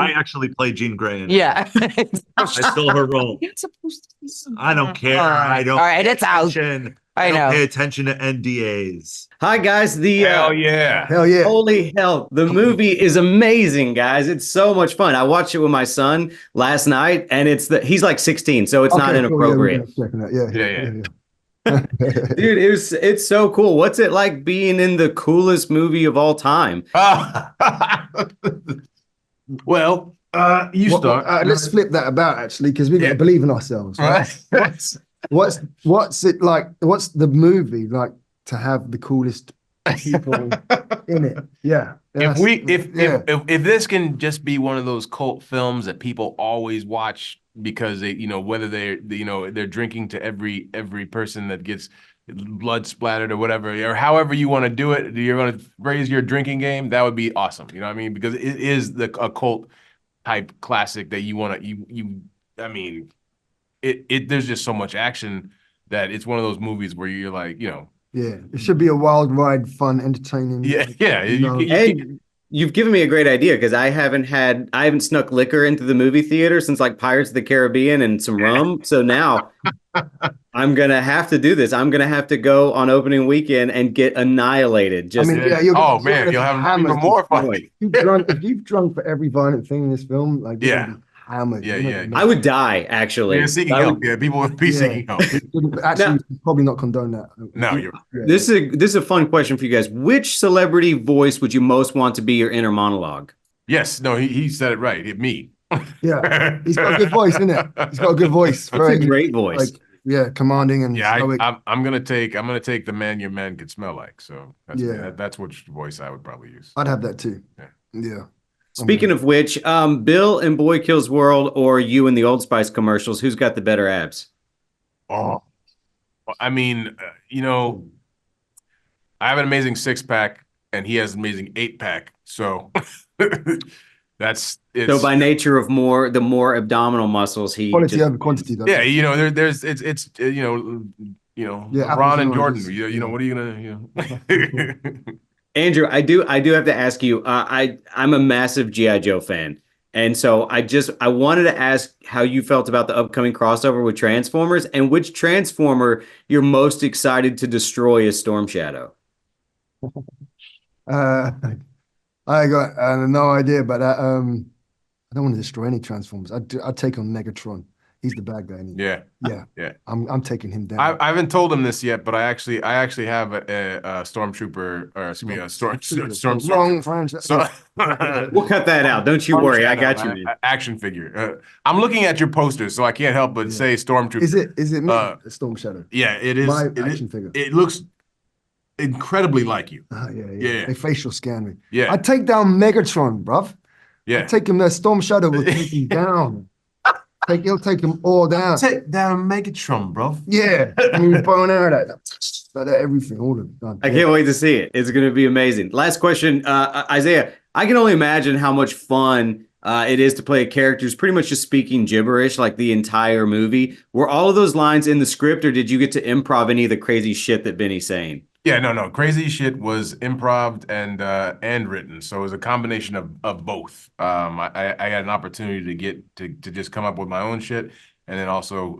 I actually play Jean Grey. Yeah. I stole her role. It's supposed to be I don't care. I don't. All right, it's out. I don't pay attention to NDAs. Hi guys, hell yeah. Holy hell, the movie is amazing, guys. It's so much fun. I watched it with my son last night, and he's like 16, so it's not inappropriate. Yeah. Dude, it's so cool. What's it like being in the coolest movie of all time? Well, you start. Let's flip that about, actually, because we've got to believe in ourselves. Right? What's it like? What's the movie like to have the coolest people in it? Yeah. If this can just be one of those cult films that people always watch because they, whether they're drinking to every person that gets blood splattered or whatever, or however you want to do it, you're going to raise your drinking game. That would be awesome. You know what I mean? Because it is a cult type classic that you want to, there's just so much action that it's one of those movies where you're like, Yeah, it should be a wild ride, fun, entertaining. You've given me a great idea because I haven't snuck liquor into the movie theater since like Pirates of the Caribbean and some rum. So now I'm gonna have to do this. I'm gonna have to go on opening weekend and get annihilated. You'll have even more fun. If you've drunk for every violent thing in this film, like hammered. I would die, actually. People would be seeking help. Actually, probably not condone that. No, you're right. This is a fun question for you guys. Which celebrity voice would you most want to be your inner monologue? Yes, no, he said it right. Me. Yeah, he's got a good voice, isn't it? He's got a good voice. That's a great voice. Commanding and I'm gonna take the man your man could smell like. So that's which voice I would probably use. I'd have that too. Yeah. Speaking of which, Bill in Boy Kills World or you in the Old Spice commercials, who's got the better abs? Oh, I mean, I have an amazing 6-pack and he has an amazing 8-pack. So so by nature of the more abdominal muscles, quality over quantity. Though. Yeah, LeBron and Jordan. What are you gonna Andrew, I do have to ask you. I'm a massive G.I. Joe fan, and so I wanted to ask how you felt about the upcoming crossover with Transformers, and which Transformer you're most excited to destroy as Storm Shadow. I got no idea, but I don't want to destroy any Transformers. I'd take on Megatron. He's the bad guy. Yeah. I'm taking him down. I haven't told him this yet, but I actually have a stormtrooper, or excuse me, a storm. Wrong franchise. We'll cut that out. Don't you worry. I got you. Action figure. I'm looking at your posters, so I can't help but say Stormtrooper. Is it me? Storm Shadow. Yeah, it is. My action figure. It looks incredibly like you. Yeah. They facial scan me. Yeah. I'd take down Megatron, bruv. Yeah. I'd take him there. Storm Shadow will take him down. He'll take them all down. Take down Megatron, bro. Yeah. Bone out like everything, all of it done. I can't wait to see it. It's going to be amazing. Last question, Isaiah. I can only imagine how much fun it is to play a character who's pretty much just speaking gibberish like the entire movie. Were all of those lines in the script, or did you get to improv any of the crazy shit that Benny's saying? Yeah, no. Crazy shit was improv and written, so it was a combination of both. I had an opportunity to get to just come up with my own shit, and then also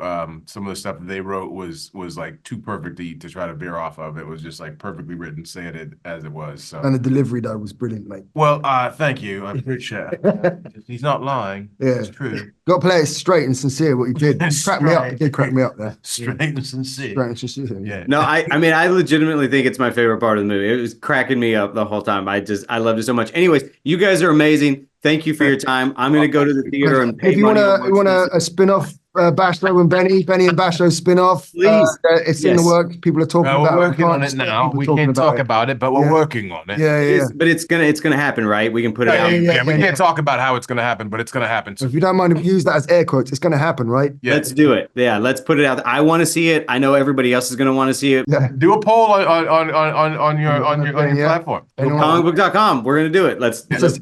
some of the stuff that they wrote was like too perfect to try to veer off of. It was just like perfectly written, saying it as it was. So. And the delivery though was brilliant, mate. Well, thank you. I appreciate it. He's not lying. Yeah, it's true. Got to play it straight and sincere. What you did, crack me up. It did crack me up there. Straight and sincere. Straight and sincere. Yeah. No, I mean, I legitimately think it's my favorite part of the movie. It was cracking me up the whole time. I loved it so much. Anyways, you guys are amazing. Thank you for your time. I'm going to go to the theater and pay if you want a spin-off. Basho and Benny and Basho spin-off. Please. It's in the work. People are talking about it. We're working on it now. We can't talk about it, but we're working on it. Yeah. But it's gonna happen, right? We can put it out. Yeah, we can't talk about how it's gonna happen, but it's gonna happen. So if you don't mind, use that as air quotes. It's gonna happen, right? Yeah. Let's do it. Yeah, let's put it out. I want to see it. I know everybody else is gonna want to see it. Yeah. Do a poll on your platform. Comicbook.com. We're gonna do it.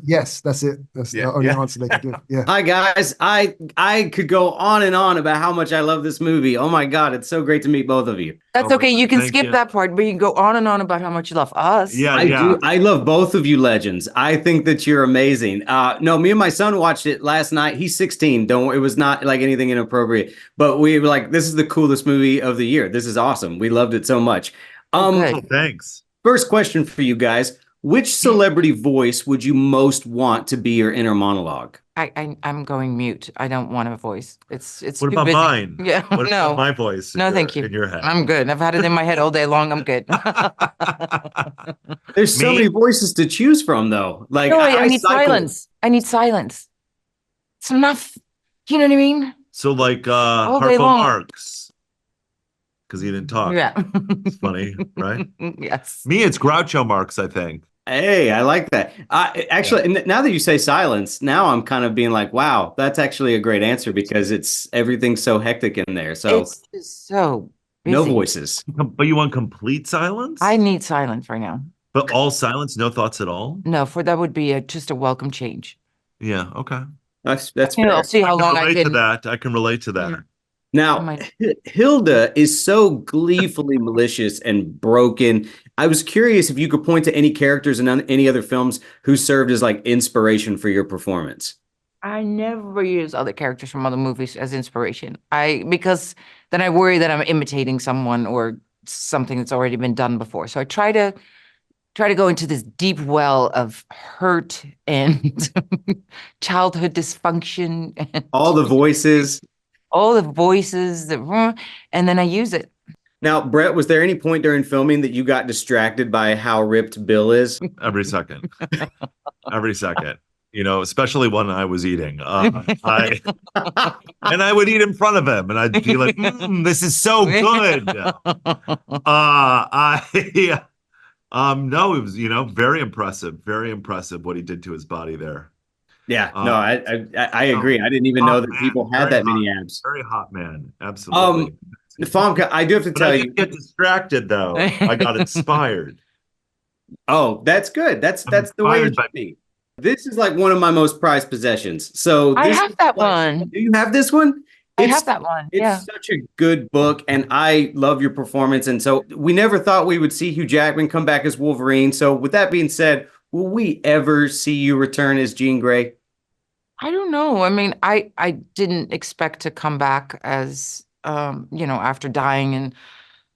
Yes, that's it. That's the only answer they can give. Yeah. Hi guys. I could go on and on on about how much I love this movie. Oh my God, it's so great to meet both of you. That's okay. You can Thank skip you. that part, but you can go on and on about how much you love us. Yeah, I do. I love both of you legends. I think that you're amazing. No, me and my son watched it last night. He's 16. It was not like anything inappropriate, but we were like, this is the coolest movie of the year. This is awesome. We loved it so much. Good. Thanks. First question for you guys. Which celebrity voice would you most want to be your inner monologue? I'm going mute. I don't want a voice. It's What too about busy. mine? Yeah, What no. about my voice? No, thank you. In your head. I'm good. I've had it in my head all day long. I'm good. There's so Me? many voices to choose from, though. Like No, I need cycle- silence. I need silence. It's enough. You know what I mean? So like All day Harpo long. Marx. Because he didn't talk. Yeah. It's funny, right? Yes. Me, it's Groucho Marx, I think. Hey, I like that. Actually, now that you say silence, now I'm kind of being like, wow, that's actually a great answer because everything's so hectic in there. So It's just so busy. no voices. But you want complete silence? I need silence right now. But all silence, no thoughts at all? No, that would be just a welcome change. Yeah, okay. That's You know, fair. I'll see how long I relate to can. that. I can relate to that. Yeah. Now, Hilda is so gleefully malicious and broken. I was curious if you could point to any characters in any other films who served as like inspiration for your performance. I never use other characters from other movies as inspiration. Because then I worry that I'm imitating someone or something that's already been done before. So I try to go into this deep well of hurt and childhood dysfunction and All the voices. all the voices and then I use it. Now, Brett, was there any point during filming that you got distracted by how ripped Bill is? Every second. Every second. You know, especially when I was eating. And I would eat in front of him and I'd be like, this is so good. No, it was, very impressive what he did to his body there. Yeah, no, I agree. I didn't even know that people had that many abs. Very hot man. Absolutely. Famke, I do have to But tell I you. didn't get distracted though. I got inspired. Oh, that's good. That's the way it should be. This is like one of my most prized possessions. So I have that one. Do you have this one? I have that one. It's such a good book, and I love your performance. And so we never thought we would see Hugh Jackman come back as Wolverine. So with that being said, will we ever see you return as Jean Grey? I don't know. I mean, I didn't expect to come back as after dying and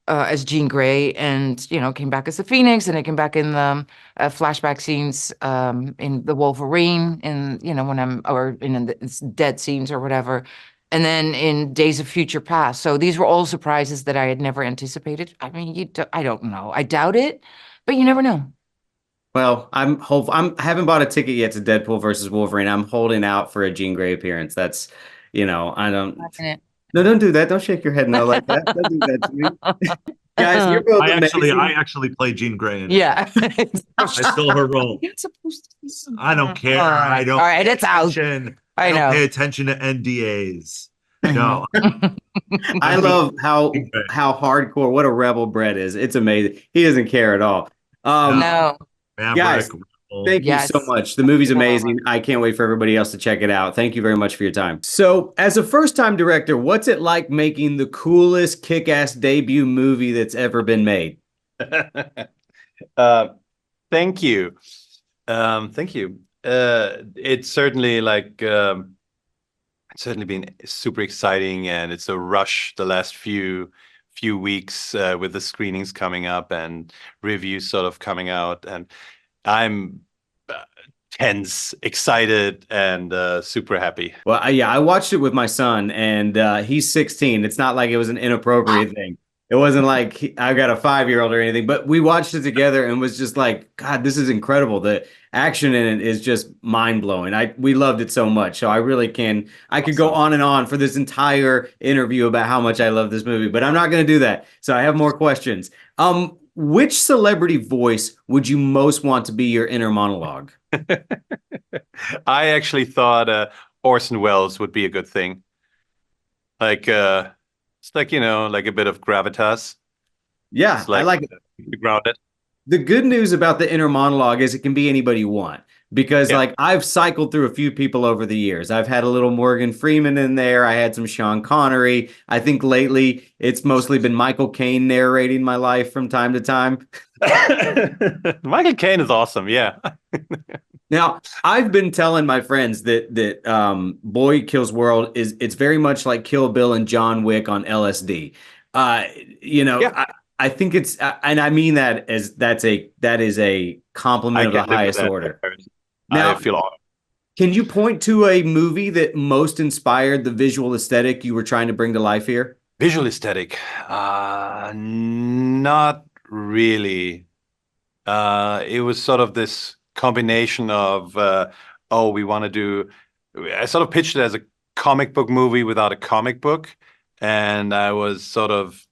as Jean Grey, and came back as the Phoenix, and I came back in the flashback scenes in the Wolverine, and or in the dead scenes or whatever, and then in Days of Future Past. So these were all surprises that I had never anticipated. I mean, I don't know. I doubt it, but you never know. Well, I haven't bought a ticket yet to Deadpool versus Wolverine. I'm holding out for a Jean Grey appearance. That's, I don't. No, don't do that. Don't shake your head no like that. Don't do that to me. Guys, you're both amazing. I actually play Jean Grey. Yeah. I stole her role. You're supposed to be so I don't care. I don't. All right, it's out. I don't pay attention to NDAs. No. I love how hardcore, what a rebel Brett is. It's amazing. He doesn't care at all. No. Maverick, guys, thank you so much. The movie's amazing. I can't wait for everybody else to check it out. Thank you very much for your time. So, as a first-time director, what's it like making the coolest kick-ass debut movie that's ever been made? Thank you. Thank you. It's certainly it's certainly been super exciting, and it's a rush the last few weeks with the screenings coming up and reviews sort of coming out, and I'm tense, excited, and super happy. Well, I watched it with my son, and he's 16. It's not like it was an inappropriate thing. It wasn't like I got a 5-year-old or anything, but we watched it together and was just like, God, this is incredible. The action in it is just mind blowing. We loved it so much. So I could go on and on for this entire interview about how much I love this movie, but I'm not going to do that. So I have more questions. Which celebrity voice would you most want to be your inner monologue? I actually thought Orson Welles would be a good thing. It's like a bit of gravitas. Yeah, I like it. Grounded. The good news about the inner monologue is it can be anybody you want. because like I've cycled through a few people over the years. I've had a little Morgan Freeman in there. I had some Sean Connery. I think lately it's mostly been Michael Caine narrating my life from time to time. Michael Caine is awesome. Yeah. Now, I've been telling my friends that Boy Kills World it's very much like Kill Bill and John Wick on LSD. I think it's and I mean that as that is a compliment of the highest order. Now, I feel honored. Can you point to a movie that most inspired the visual aesthetic you were trying to bring to life here? Visual aesthetic, not really. It was sort of this combination of we want to do. I sort of pitched it as a comic book movie without a comic book, and I was sort of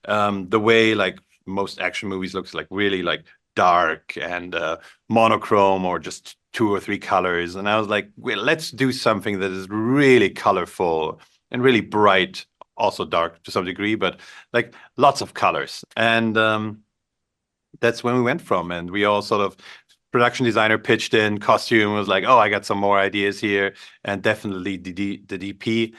the way like most action movies looks like really like dark and monochrome or just 2 or 3 colors, and I was like, well, let's do something that is really colorful and really bright, also dark to some degree, but like lots of colors. And that's when we went from, and we all sort of, production designer pitched in, costume was like, oh, I got some more ideas here, and definitely the DP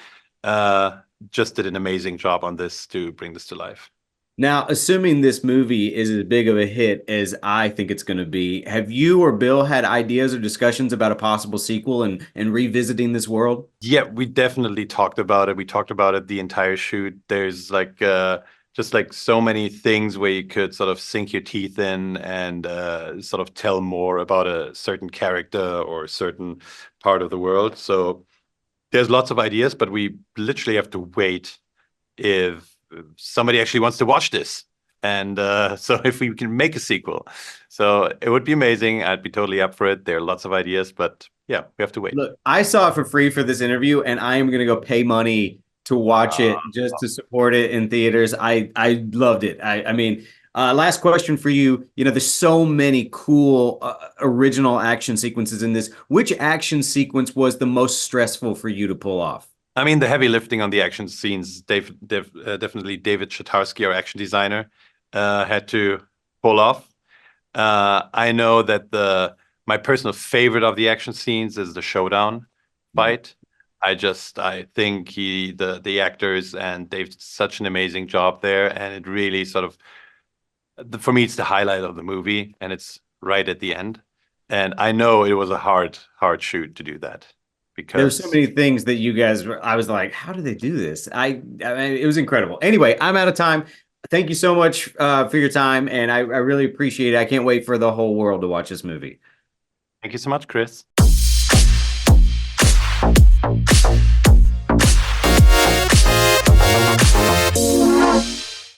just did an amazing job on this to bring this to life. Now, assuming this movie is as big of a hit as I think it's going to be, have you or Bill had ideas or discussions about a possible sequel and revisiting this world? Yeah, we definitely talked about it. We talked about it the entire shoot. There's like just like so many things where you could sort of sink your teeth in and sort of tell more about a certain character or a certain part of the world. So there's lots of ideas, but we literally have to wait if somebody actually wants to watch this. And so if we can make a sequel. So it would be amazing. I'd be totally up for it. There are lots of ideas, but yeah, we have to wait. Look, I saw it for free for this interview, and I am going to go pay money to watch it just to support it in theaters. I loved it. I mean, last question for you. You know, there's so many cool original action sequences in this. Which action sequence was the most stressful for you to pull off? I mean, the heavy lifting on the action scenes, definitely David Shatarski, our action designer, had to pull off. I know that my personal favorite of the action scenes is the showdown fight. I think the actors and Dave did such an amazing job there, and it really sort of, for me, it's the highlight of the movie, and it's right at the end. And I know it was a hard shoot to do that. Because there's so many things that you guys I was like, how do they do this? I mean, it was incredible. Anyway, I'm out of time. Thank you so much for your time, and I really appreciate it. I can't wait for the whole world to watch this movie. Thank you so much, Chris.